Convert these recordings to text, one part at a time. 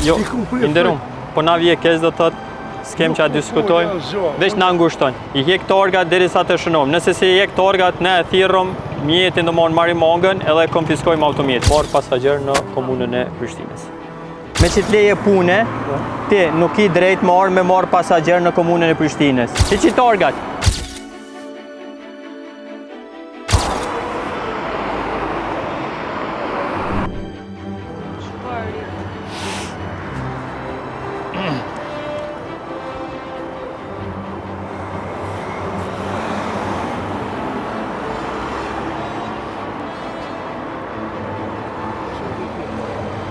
Jo, inderum, po na vje keq do thot, s'kem që a diskutojmë, veç na ngushton. I hek torgat derisa të shënojmë. Nëse se i hek torgat, ne e thirrëm mjetin do marrim marrim mangën edhe konfiskojmë automjet. Marr pasagjer në komunën e Prishtinës. Me që t'leje pune, ti nuk i drejt me marr pasagjer në komunën e Prishtinës. Ti që torgat?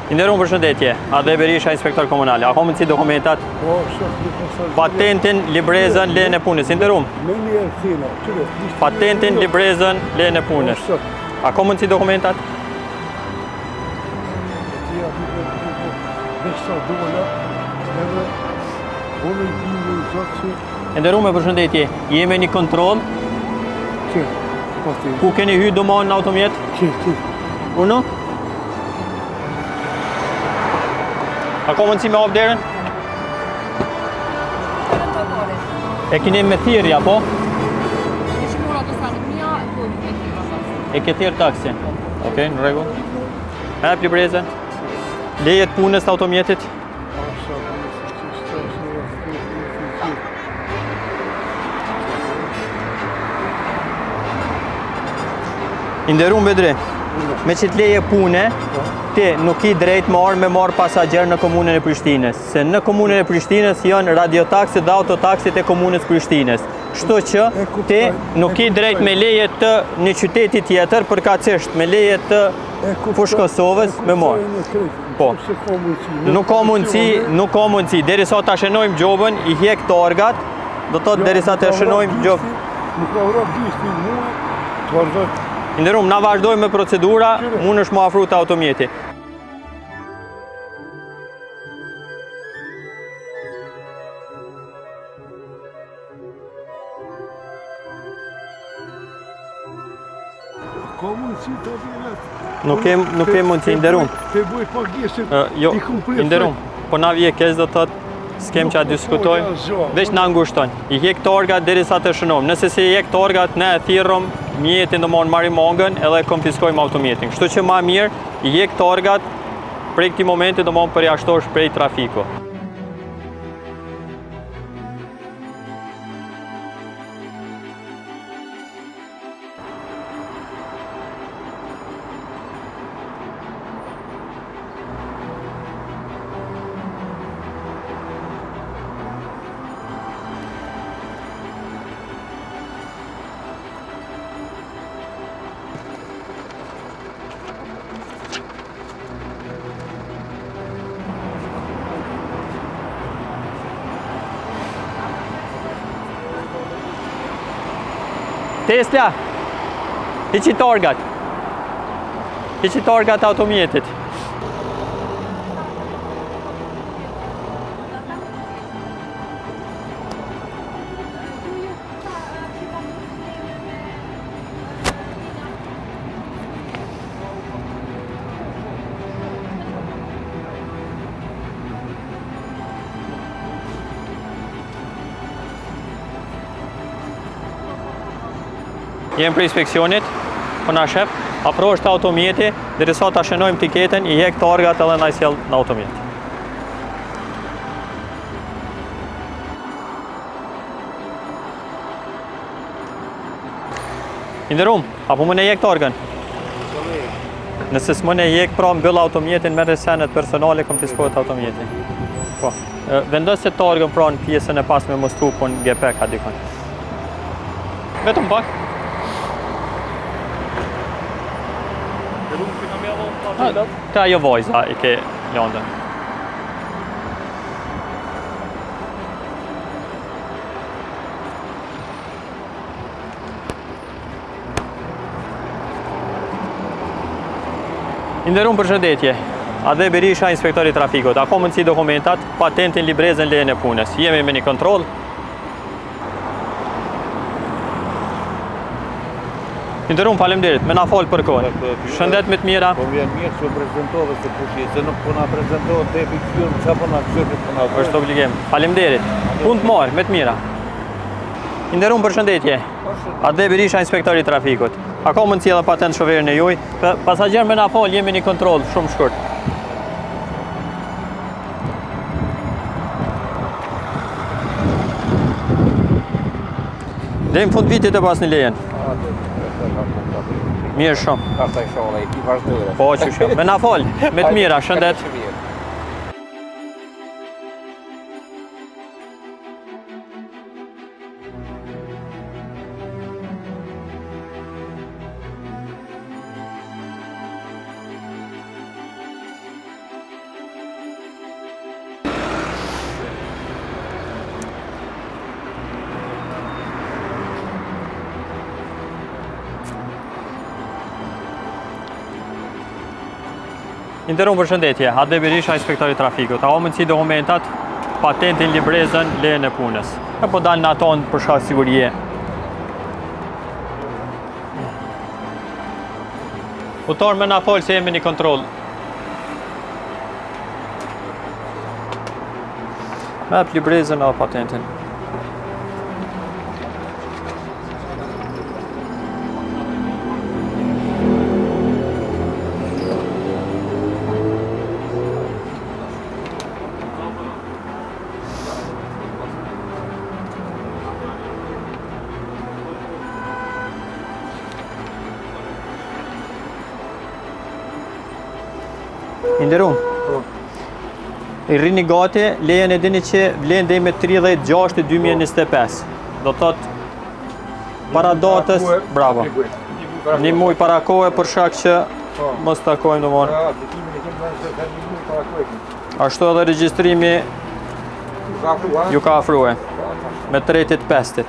Inderum, përshëndetje, Ade Berisha, inspektor komunal. A ka mundësi dokumentat? Patentin, librezën, lejen e punës. Inderum. Patentin, librezën, lejen e punës. A ka mundësi dokumentat? Inderum, përshëndetje, jemi një kontroll. Ku keni hyrë domon në automjet? Unë? A ka mundësi me hap derën? E keni me thirrja, po? E ke thirr taksin. Okej, në rregull. Hap librezën. Lejet punës të automjetit. Inderum Bedri, me që t'leje pune, ti nuk i drejt me marr pasagjer në komunën e Prishtinës. Se në komunën e Prishtinës janë radiotaksit dhe autotaksit e komunës Prishtinës. Kështu që ti nuk i drejt me leje të një qyteti tjetër përkatësisht me leje të fushë Kosovës me marr. Po. Nuk ka mundësi. Derisa ta shënojmë gjobën, i hjek torgat, do thotë derisa ta shënojmë gjobën. Inderum, na vazhdojmë me procedura, unë është më afru të automjeti. Nuk ke mundësi, inderum. Jo, inderum, po na vje keq do thot, s'kem që a diskutojmë, veç na ngushton. I hek torgat derisa të shënojmë. Nëse se i hek torgat, ne e thirrëm mjetin do marrim mangën edhe konfiskojmë automjetin. Kështu që ma mirë, i hek torgat, prej këtij momenti do përjashtosh prej trafiku. Tesla, hiqi torgat. Hiqi torgat automjetit. Jem për inspeksionit, po na shef, afrohesh të automjeti, derisa ta shënojmë tiketën, i hek torgat edhe na i sjell në automjet. Inderum, apo më ne hek torgën? Nëse s'më ne hek, pra mbyll automjetin, merr senet personale, konfiskohet automjeti. Po, vendos se torgën pra në pjesën e pasme mos tupon GP ka dikon. Vetëm pak. Të ajo vojza i ke lëndën. Inderum, përshëndetje. Ade Berisha, inspektori trafikut. A ka mundësi dokumentat, patentin, librezën, lejen e punës. Jemi me një kontroll. Nderuar, faleminderit. Me na fol për kohën. Shëndet me të mira. Po vjen mirë që prezantove se kush je, se nuk po na prezantove tepi këtyr, çfarë po na këshirë po na. Është obligim. Faleminderit. Punë të marr, me të mira. Nderuar, përshëndetje. Ade Berisha, inspektori i trafikut. A ka mundësi edhe patent shoferin e juaj? Pasagjer me na fol, jemi në kontroll shumë shkurt. Deri në fund vitit e pas në lejen. Mirë shumë. Ata i shola, i vazhdojnë. Po, që shumë. Me na fol, me të mira, shëndet. Nderuar, përshëndetje. Ade Berisha, inspektori i trafikut. A mundsi dokumentat, patentin, librezën, lejen e punës. Apo dalin ato për shkak sigurie. Utor, me na fol se jemi në kontroll. Me hap librezën apo patentin. Nderuar. I rrini gati, lejen e dini që vlen deri me 30/6/2025. Do thot para datës, bravo. Një muaj para kohë për shkak që mos takojmë domosht. Ashtu edhe regjistrimi ju ka afruar me 3/5.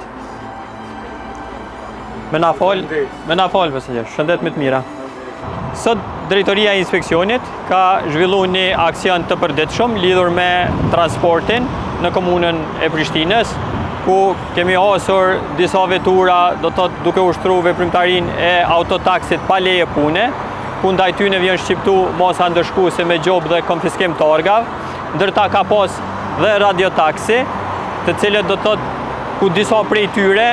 Me na fol, pasagjer. Shëndet me të mira. Sot Drejtoria e Inspeksionit ka zhvilluar një aksion të përditshëm lidhur me transportin në komunën e Prishtinës, ku kemi hasur disa vetura, do thot duke ushtruar veprimtarinë e autotaksit pa leje pune, ku ndaj tyre vjen shqiptu masa ndëshkuese me gjobë dhe konfiskim të orgav, ndërta ka pas dhe radiotaksi, të cilët do thot ku disa prej tyre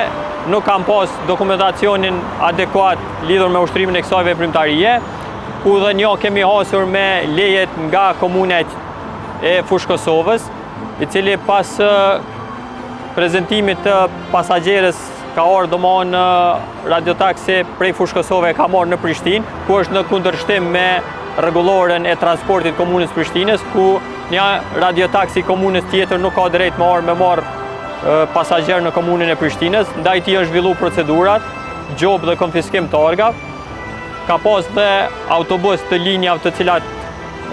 nuk kanë pas dokumentacionin adekuat lidhur me ushtrimin e kësaj veprimtarie, ku dhe një kemi hasur me lejet nga komunet e Fushë Kosovës, i cili pas prezentimit të pasagjerës ka orë domon radiotaksi prej Fushë Kosovë ka marrë në Prishtinë, ku është në kundërshtim me rregulloren e transportit komunës Prishtinës, ku një radiotaksi komunës tjetër nuk ka drejt me marrë pasagjer në komunën e Prishtinës, ndaj tij është zhvilluar procedurat, gjobë dhe konfiskim të orgav. Ka pas dhe autobus të linjave të cilat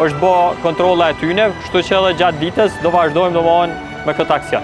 është bë kontrolla e tyre, kështu që edhe gjatë ditës do vazhdojmë domosdoshmë me këtë aksion.